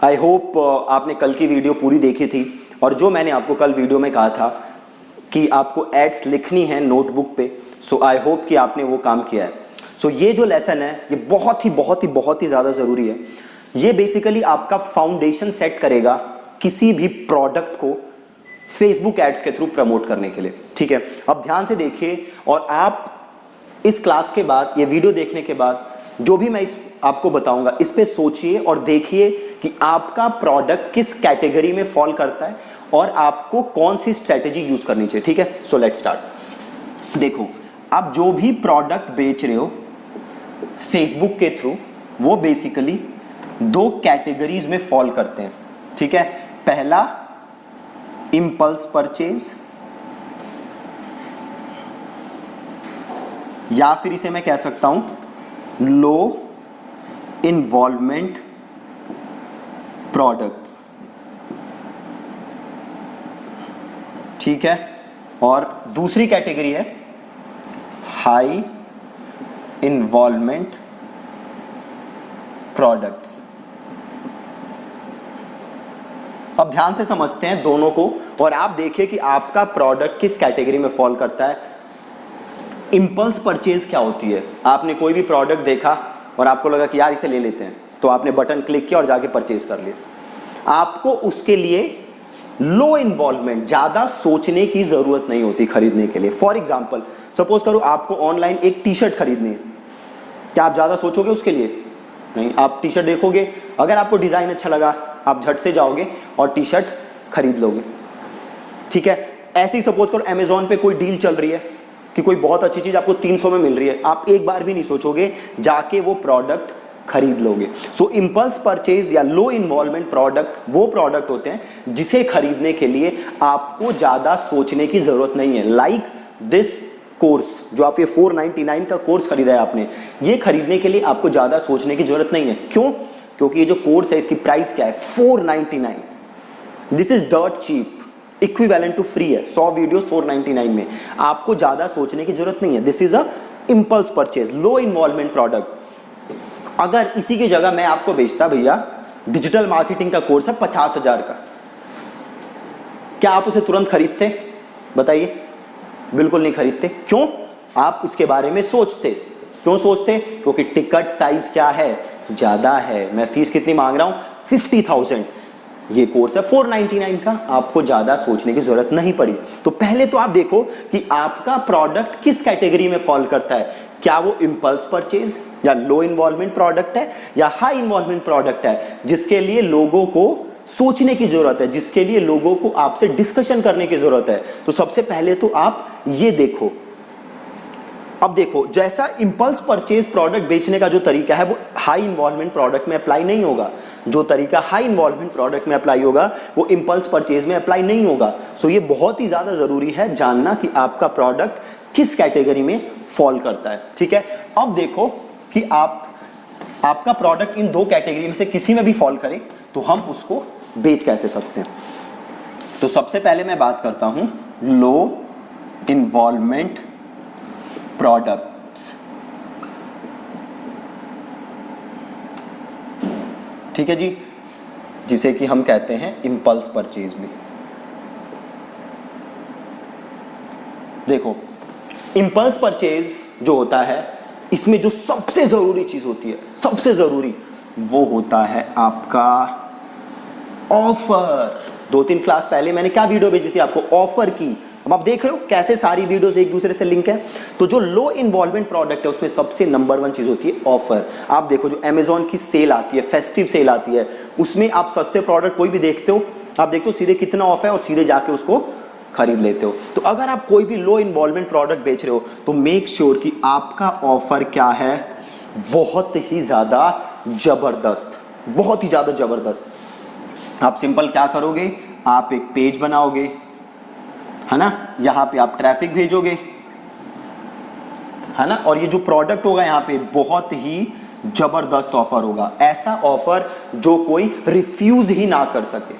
I hope आपने कल की वीडियो पूरी देखी थी, और जो मैंने आपको कल वीडियो में कहा था कि आपको एड्स लिखनी है नोटबुक पे, सो आई होप कि आपने वो काम किया है। सो ये जो लेसन है ये बहुत ही ज़्यादा ज़रूरी है। ये बेसिकली आपका फाउंडेशन सेट करेगा किसी भी प्रोडक्ट को फेसबुक एड्स के थ्रू प्रमोट करने के लिए। ठीक है, अब ध्यान से देखिए, और आप इस क्लास के बाद, ये वीडियो देखने के बाद, जो भी मैं आपको बताऊंगा इस पे सोचिए और देखिए कि आपका प्रोडक्ट किस कैटेगरी में फॉल करता है और आपको कौन सी स्ट्रेटेजी यूज करनी चाहिए। ठीक है, सो लेट्स स्टार्ट। देखो, आप जो भी प्रोडक्ट बेच रहे हो फेसबुक के थ्रू, वो बेसिकली दो कैटेगरीज में फॉल करते हैं। ठीक है, पहला इंपल्स परचेज, या फिर इसे मैं कह सकता हूं लो इन्वॉल्वमेंट प्रोडक्ट्स। ठीक है, और दूसरी कैटेगरी है हाई इन्वॉल्वमेंट प्रोडक्ट्स। अब ध्यान से समझते हैं दोनों को, और आप देखिए कि आपका प्रोडक्ट किस कैटेगरी में फॉल करता है। इंपल्स परचेज क्या होती है? आपने कोई भी प्रोडक्ट देखा और आपको लगा कि यार इसे ले लेते हैं, तो आपने बटन क्लिक किया और जाके परचेज कर लिया। आपको उसके लिए लो इन्वॉल्वमेंट, ज्यादा सोचने की जरूरत नहीं होती खरीदने के लिए। फॉर एग्जाम्पल, सपोज करो आपको ऑनलाइन एक टी शर्ट खरीदनी है, क्या आप ज्यादा सोचोगे उसके लिए? नहीं, आप टी शर्ट देखोगे, अगर आपको डिजाइन अच्छा लगा आप झट से जाओगे और टी शर्ट खरीद लोगे। ठीक है, ऐसे ही सपोज करो अमेजोन पे कोई डील चल रही है कि कोई बहुत अच्छी चीज आपको 300 में मिल रही है, आप एक बार भी नहीं सोचोगे, जाके वो प्रोडक्ट खरीद लोगे। सो इंपल्स परचेज या लो इन्वॉल्वमेंट प्रोडक्ट वो प्रोडक्ट होते हैं जिसे खरीदने के लिए आपको ज्यादा सोचने की जरूरत नहीं है। लाइक दिस कोर्स, जो आप ये 499 का कोर्स खरीदा है आपने, ये खरीदने के लिए आपको ज्यादा सोचने की जरूरत नहीं है। क्यों? क्योंकि ये जो कोर्स है इसकी प्राइस क्या है? 499। This is dirt cheap, equivalent to free है। 100 वीडियोस 499 में, आपको ज्यादा सोचने की जरूरत नहीं है। This is a impulse purchase, low involvement product. अगर इसी की जगह मैं आपको बेचता, भैया डिजिटल मार्केटिंग का कोर्स है 50,000 का, क्या आप उसे तुरंत खरीदते? बताइए। बिल्कुल नहीं खरीदते। क्यों? आप उसके बारे में सोचते। क्यों सोचते? क्योंकि टिकट साइज क्या है? ज्यादा है। मैं फीस कितनी मांग रहा हूं? 50,000। ये कोर्स है 499 का, आपको ज्यादा सोचने की जरूरत नहीं पड़ी। तो पहले तो आप देखो कि आपका प्रोडक्ट किस कैटेगरी में फॉल करता है। क्या वो इंपल्स परचेज या लो इन्वॉल्वमेंट प्रोडक्ट है, या हाई इन्वॉल्वमेंट प्रोडक्ट है जिसके लिए लोगों को सोचने की जरूरत है, जिसके लिए लोगों को आपसे डिस्कशन करने की जरूरत है। तो सबसे पहले तो आप ये देखो। अब देखो, जैसा इंपल्स परचेज प्रोडक्ट बेचने का जो तरीका है वो हाई इन्वॉल्वमेंट प्रोडक्ट में अप्लाई नहीं होगा। जो तरीका हाई इन्वॉल्वमेंट प्रोडक्ट में अप्लाई होगा वो इंपल्स परचेज में अप्लाई नहीं होगा। सो ये बहुत ही ज्यादा जरूरी है जानना कि आपका प्रोडक्ट किस कैटेगरी में फॉल करता है। ठीक है, अब देखो कि आपका प्रोडक्ट इन दो कैटेगरी में से किसी में भी फॉल करे तो हम उसको बेच कैसे सकते हैं। तो सबसे पहले मैं बात करता हूं लो इन्वॉल्वमेंट प्रोडक्ट्स। ठीक है जी, जिसे कि हम कहते हैं इंपल्स परचेज भी। देखो, इंपल्स परचेज जो होता है, इसमें जो सबसे जरूरी चीज होती है, सबसे जरूरी, वो होता है आपका ऑफर। 2-3 क्लास पहले मैंने क्या वीडियो भेजी थी आपको? ऑफर की। अब आप देख रहे हो कैसे सारी वीडियोस एक दूसरे से लिंक है। तो जो लो इन्वॉल्वमेंट प्रोडक्ट है उसमें सबसे नंबर 1 चीज होती है ऑफर। आप देखो, जो अमेजोन की सेल आती है, फेस्टिव सेल आती है, उसमें आप सस्ते प्रोडक्ट कोई भी देखते हो, आप देखते हो सीधे कितना ऑफ है और सीधे जाके उसको खरीद लेते हो। तो अगर आप कोई भी लो इन्वॉल्वमेंट प्रोडक्ट बेच रहे हो तो मेक श्योर कि आपका ऑफर क्या है? बहुत ही ज्यादा जबरदस्त, बहुत ही ज्यादा जबरदस्त। आप सिंपल क्या करोगे? आप एक पेज बनाओगे, है ना, यहां पे आप ट्रैफिक भेजोगे, है ना, और ये जो प्रोडक्ट होगा यहां पे बहुत ही जबरदस्त ऑफर होगा। ऐसा ऑफर जो कोई रिफ्यूज ही ना कर सके।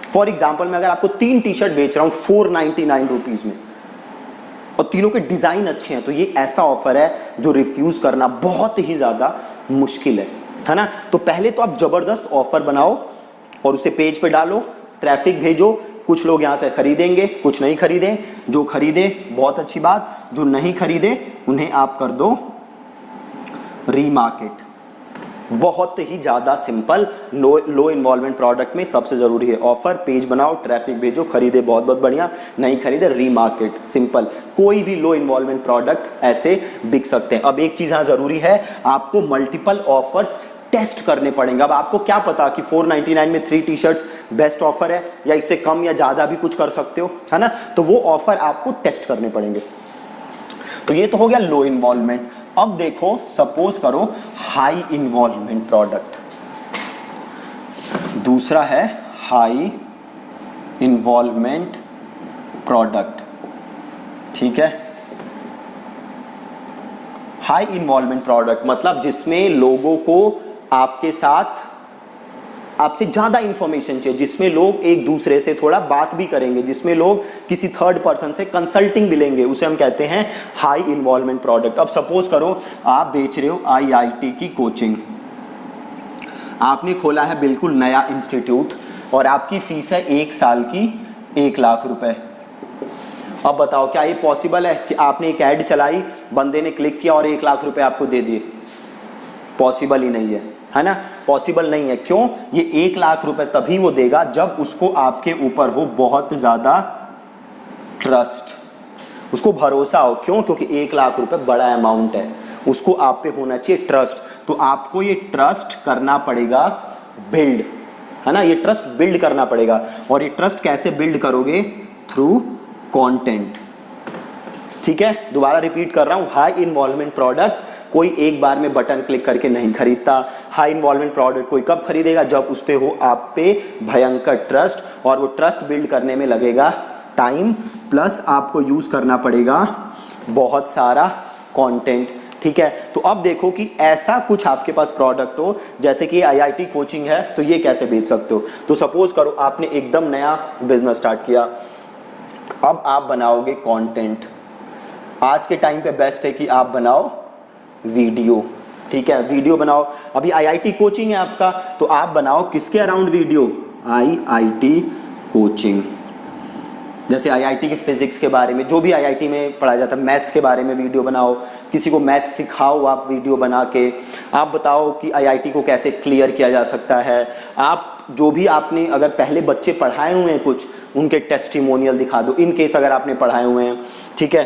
फॉर एग्जाम्पल, मैं अगर आपको 3 टी शर्ट बेच रहा हूं 499 रुपीज में और तीनों के डिजाइन अच्छे हैं, तो ये ऐसा ऑफर है जो रिफ्यूज करना बहुत ही ज्यादा मुश्किल है ना। तो पहले तो आप जबरदस्त ऑफर बनाओ और उसे पेज पे डालो, ट्रैफिक भेजो, कुछ लोग यहाँ से खरीदेंगे, कुछ नहीं खरीदें, जो खरीदे बहुत अच्छी बात, जो नहीं खरीदे उन्हें आप कर दो रीमार्केट। बहुत ही ज़्यादा सिंपल, लो इन्वॉल्वमेंट प्रोडक्ट में सबसे ज़रूरी है ऑफर, पेज बनाओ, ट्रैफिक भेजो, खरीदे बहुत बहुत बढ़िया, नहीं खरीदे रीमार्केट, सिंपल। कोई भी लो इन्वॉल्वमेंट प्रोडक्ट ऐसे बिक सकते हैं। अब एक चीज़ यहाँ ज़रूरी है, आपको मल्टीपल ऑफर्स टेस्ट करने पड़ेंगे। अब आपको क्या पता कि 499 में 3 टी शर्ट्स बेस्ट ऑफर है, या इससे कम या ज़्यादा भी कुछ कर सकते हो, है ना। तो वो ऑफर आपको टेस्ट करने पड़ेंगे। तो ये तो हो गया लो इन्वॉल्वमेंट। अब देखो, सपोज करो हाई इन्वॉल्वमेंट प्रोडक्ट, दूसरा है हाई इन्वॉल्वमेंट प्रोडक्ट, ठीक है। हाई इन्वॉल्वमेंट प्रोडक्ट मतलब जिसमें लोगों को आपके साथ, आपसे ज्यादा इंफॉर्मेशन चाहिए, जिसमें लोग एक दूसरे से थोड़ा बात भी करेंगे, जिसमें लोग किसी थर्ड पर्सन से कंसल्टिंग भी लेंगे, उसे हम कहते हैं हाई इन्वॉल्वमेंट प्रोडक्ट। अब सपोज करो आप बेच रहे हो IIT की कोचिंग, आपने खोला है बिल्कुल नया इंस्टीट्यूट और आपकी फीस है 1 साल की 1 लाख रुपए। अब बताओ क्या ये पॉसिबल है कि आपने एक ऐड चलाई, बंदे ने क्लिक किया और 1 लाख रुपए आपको दे दिए? पॉसिबल ही नहीं है ना, पॉसिबल नहीं है। क्यों? ये 1 लाख रुपए तभी वो देगा जब उसको आपके ऊपर हो बहुत ज्यादा ट्रस्ट, उसको भरोसा हो। क्यों? क्योंकि 1 लाख रुपए बड़ा अमाउंट है, उसको आप पे होना चाहिए ट्रस्ट। तो आपको ये ट्रस्ट करना पड़ेगा बिल्ड, है ना, ये ट्रस्ट बिल्ड करना पड़ेगा। और ये ट्रस्ट कैसे बिल्ड करोगे? थ्रू कंटेंट, ठीक है। दोबारा रिपीट कर रहा हूं, हाई इन्वॉल्वमेंट प्रोडक्ट कोई एक बार में बटन क्लिक करके नहीं खरीदता। हाई इन्वॉल्वमेंट प्रोडक्ट कोई कब खरीदेगा? जब उस पे हो आप पे भयंकर ट्रस्ट, और वो ट्रस्ट बिल्ड करने में लगेगा टाइम, प्लस आपको यूज करना पड़ेगा बहुत सारा कंटेंट, ठीक है। तो अब देखो कि ऐसा कुछ आपके पास प्रोडक्ट हो, जैसे कि IIT कोचिंग है, तो ये कैसे बेच सकते हो? तो सपोज करो आपने एकदम नया बिजनेस स्टार्ट किया, अब आप बनाओगे कंटेंट। आज के टाइम पे बेस्ट है कि आप बनाओ वीडियो, ठीक है, वीडियो बनाओ। अभी IIT कोचिंग है आपका, तो आप बनाओ किसके अराउंड वीडियो? IIT coaching. जैसे IIT के फिजिक्स के बारे में, जो भी IIT में पढ़ाया जाता है, मैथ्स के बारे में वीडियो बनाओ, किसी को मैथ्स सिखाओ आप वीडियो बना के। आप बताओ कि IIT को कैसे क्लियर किया जा सकता है। आप जो भी आपने अगर पहले बच्चे पढ़ाए हुए हैं कुछ, उनके टेस्टिमोनियल दिखा दो, इन केस अगर आपने पढ़ाए हुए हैं, ठीक है।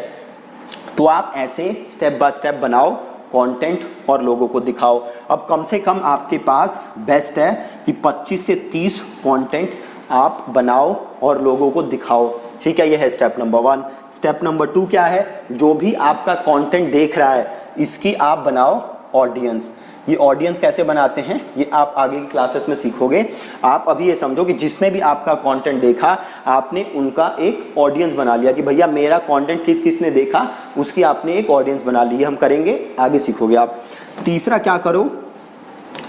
तो आप ऐसे स्टेप बाय स्टेप बनाओ कंटेंट और लोगों को दिखाओ। अब कम से कम आपके पास बेस्ट है कि 25 से 30 कंटेंट आप बनाओ और लोगों को दिखाओ, ठीक है। ये है स्टेप नंबर 1। स्टेप नंबर 2 क्या है? जो भी आपका कंटेंट देख रहा है, इसकी आप बनाओ ऑडियंस। ये ऑडियंस कैसे बनाते हैं ये आप आगे की क्लासेस में सीखोगे। आप अभी ये समझो कि जिसने भी आपका कंटेंट देखा, आपने उनका एक ऑडियंस बना लिया कि भैया मेरा कंटेंट किस किस ने देखा, उसकी आपने एक ऑडियंस बना ली। हम करेंगे, आगे सीखोगे आप। तीसरा क्या करो,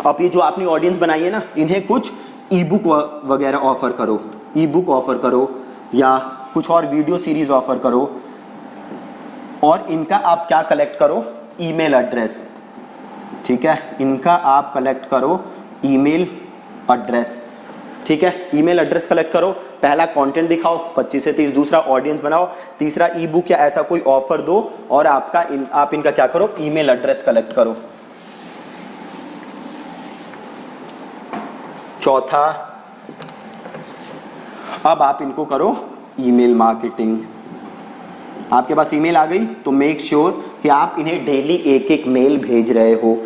अब ये जो आपने ऑडियंस बनाई है ना, इन्हें कुछ ई बुक वगैरह ऑफर करो, ई बुक ऑफर करो या कुछ और वीडियो सीरीज ऑफर करो। और इनका आप क्या कलेक्ट करो? ईमेल एड्रेस, ठीक है। इनका आप कलेक्ट करो ईमेल एड्रेस, ठीक है। ईमेल एड्रेस कलेक्ट करो, पहला कंटेंट दिखाओ 25 से 30, दूसरा ऑडियंस बनाओ, तीसरा ई बुक या ऐसा कोई ऑफर दो, और आप इनका क्या करो? ईमेल एड्रेस कलेक्ट करो। चौथा, अब आप इनको करो ईमेल मार्केटिंग। आपके पास ईमेल आ गई तो मेक श्योर कि आप इन्हें डेली एक एक मेल भेज रहे हो।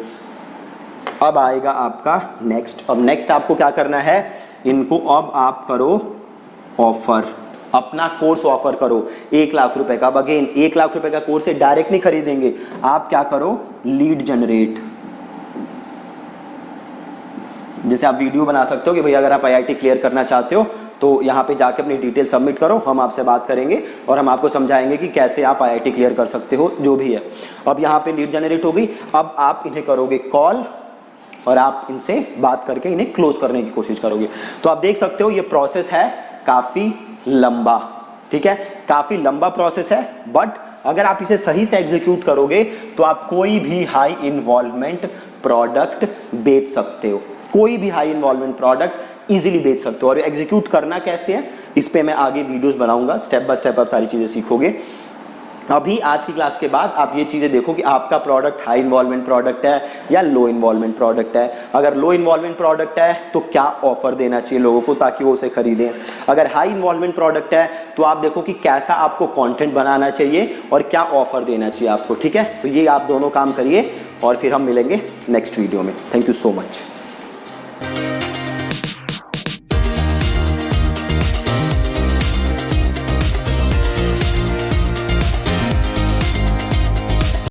अब आएगा आपका नेक्स्ट। अब नेक्स्ट आपको क्या करना है? इनको अब आप करो ऑफर, अपना कोर्स ऑफर करो 1 लाख रुपए का। अब अगेन 1 लाख रुपए का कोर्स से डायरेक्ट नहीं खरीदेंगे, आप क्या करो? Lead generate. जैसे आप वीडियो बना सकते हो कि भैया अगर आप IIT क्लियर करना चाहते हो तो यहाँ पे जाके अपनी डिटेल सबमिट करो, हम आपसे बात करेंगे और हम आपको समझाएंगे कि कैसे आप IIT क्लियर कर सकते हो, जो भी है। अब यहाँ पे लीड जनरेट हो गई। अब आप इन्हें करोगे कॉल और आप इनसे बात करके इन्हें क्लोज करने की कोशिश करोगे। तो आप देख सकते हो ये प्रोसेस है काफ़ी लंबा, ठीक है, काफ़ी लंबा प्रोसेस है। बट अगर आप इसे सही से एग्जीक्यूट करोगे तो आप कोई भी हाई इन्वॉल्वमेंट प्रोडक्ट बेच सकते हो। कोई भी हाई इन्वॉल्वमेंट प्रोडक्ट इजीली बेच सकते हो। और एग्जीक्यूट करना कैसे है इस पे मैं आगे वीडियोस बनाऊंगा, स्टेप बाय स्टेप आप सारी चीजें सीखोगे। अभी आज की क्लास के बाद आप ये चीजें देखो कि आपका प्रोडक्ट हाई इन्वॉल्वमेंट प्रोडक्ट है या लो इन्वॉल्वमेंट प्रोडक्ट है। अगर लो इन्वॉल्वमेंट प्रोडक्ट है तो क्या ऑफर देना चाहिए लोगों को ताकि वो उसे खरीदें। अगर हाई इन्वॉल्वमेंट प्रोडक्ट है तो आप देखो कि कैसा आपको कंटेंट बनाना चाहिए और क्या ऑफर देना चाहिए आपको। ठीक है, तो ये आप दोनों काम करिए और फिर हम मिलेंगे नेक्स्ट वीडियो में। Thank you so much.